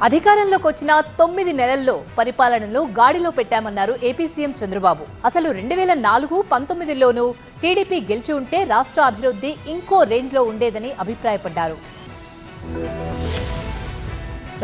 అధికారంలోకి వచ్చిన 9 నెలల్లో పరిపాలనలో గాడిలో పెట్టామన్నారు ఏపీ సీఎం చంద్రబాబు. అసలు 2004-19లోనూ టీడీపీ గెలిచి ఉంటే రాష్ట్ర అభివృద్ధి ఇంకో రేంజ్లో ఉండేదని అభిప్రాయపడ్డారు.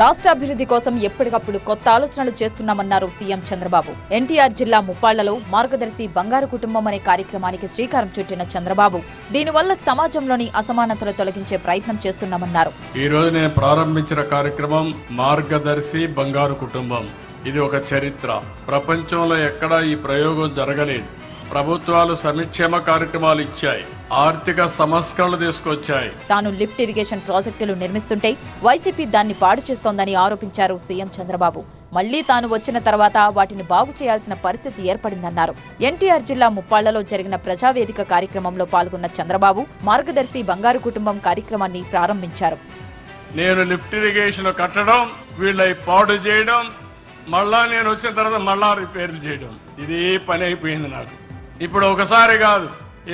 రాష్ట్ర అభివృద్ధి కోసం ఎప్పటికప్పుడు కొత్త ఆలోచనలు చేస్తున్నామన్నారు సీఎం చంద్రబాబు. ఎన్టీఆర్ జిల్లా ముప్పాళ్లలో మార్గదర్శి బంగారు కుటుంబం అనే కార్యక్రమానికి శ్రీకారం చుట్టిన చంద్రబాబు దీనివల్ల సమాజంలోని అసమానతలు తొలగించే ప్రయత్నం చేస్తున్నామన్నారు. ఈ రోజు నేను ప్రారంభించిన కార్యక్రమం మార్గదర్శి బంగారు కుటుంబం. ఇది ఒక చరిత్ర. ప్రపంచంలో ఎక్కడా ఈ ప్రయోగం జరగలేదు. ప్రభుత్వాలు సంక్షేమ కార్యక్రమాలు ఇచ్చాయి, ఆర్థిక సంస్కరణలు తీసుకొచ్చాయి. తాను లిఫ్ట్ ఇరిగేషన్ ప్రాజెక్టులు నిర్మిస్తుంటే వైసీపీ దాన్ని పాడు చేస్తోందని ఆరోపించారు సీఎం చంద్రబాబు. మళ్లీ తాను వచ్చిన తర్వాత వాటిని బాగు చేయాల్సిన పరిస్థితి ఏర్పడిందన్నారు. ఎన్టీఆర్ జిల్లా ముప్పాళ్లలో జరిగిన ప్రజావేదిక కార్యక్రమంలో పాల్గొన్న చంద్రబాబు మార్గదర్శి బంగారు కుటుంబం కార్యక్రమాన్ని ప్రారంభించారు. నేను లిఫ్ట్ ఇరిగేషన్ కట్టడం, వీళ్ళై పాడు చేయడం, మళ్ళా నేను వచ్చిన తర్వాత మళ్ళా రిపేర్లు చేయడం, ఇది పని అయిపోయింది నాకు. ఇప్పుడు ఒకసారి కాదు,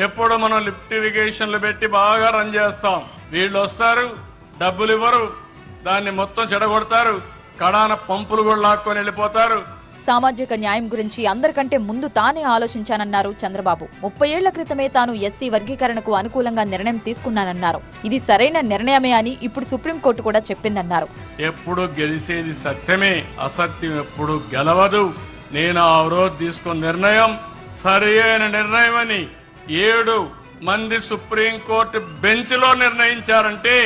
ఎప్పుడు మనం లిఫ్ట్ ఇరిగేషన్లు పెట్టి బాగా రన్ చేస్తాం. వీళ్ళు వస్తారు, డబ్బులు ఇవ్వరు, దాన్ని మొత్తం చెడగొడతారు, కడాన పంపులు కూడా లాక్కొని వెళ్ళిపోతారు. సామాజిక న్యాయం గురించి అందరికంటే ముందు తానే ఆలోచించానన్నారు చంద్రబాబు. 30 ఏళ్ల క్రితమే తాను ఎస్సీ వర్గీకరణకు అనుకూలంగా నిర్ణయం తీసుకున్నానన్నారు. ఇది సరైన నిర్ణయమే అని ఇప్పుడు సుప్రీంకోర్టు కూడా చెప్పిందన్నారు. ఎప్పుడు గెలిచేది సత్యమే, అసత్యం ఎప్పుడు గెలవదు. నేను ఆ రోజు తీసుకున్న నిర్ణయం సరైన నిర్ణయం అని 7 మంది సుప్రీంకోర్టు బెంచ్ లో నిర్ణయించారంటే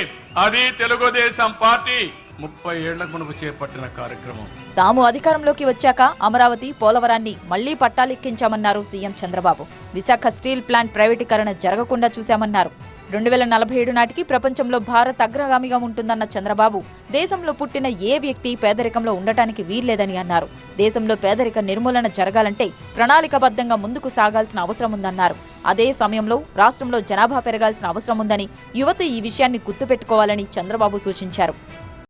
అది తెలుగుదేశం పార్టీ 30 ఏళ్లకు మునుపు చేపట్టిన కార్యక్రమం. తాము అధికారంలోకి వచ్చాక అమరావతి, పోలవరాన్ని మళ్లీ పట్టాలెక్కించామన్నారు CM Chandrababu. Visakha steel plant ప్రైవేటీకరణ జరగకుండా చూశామన్నారు. 2047 నాటికి ప్రపంచంలో భారత్ అగ్రగామిగా ఉంటుందన్న చంద్రబాబు దేశంలో పుట్టిన ఏ వ్యక్తి పేదరికంలో ఉండటానికి వీల్లేదని అన్నారు. దేశంలో పేదరిక నిర్మూలన జరగాలంటే ప్రణాళికాబద్ధంగా ముందుకు సాగాల్సిన అవసరం ఉందన్నారు. అదే సమయంలో రాష్ట్రంలో జనాభా పెరగాల్సిన అవసరం ఉందని, యువత ఈ విషయాన్ని గుర్తుపెట్టుకోవాలని చంద్రబాబు సూచించారు.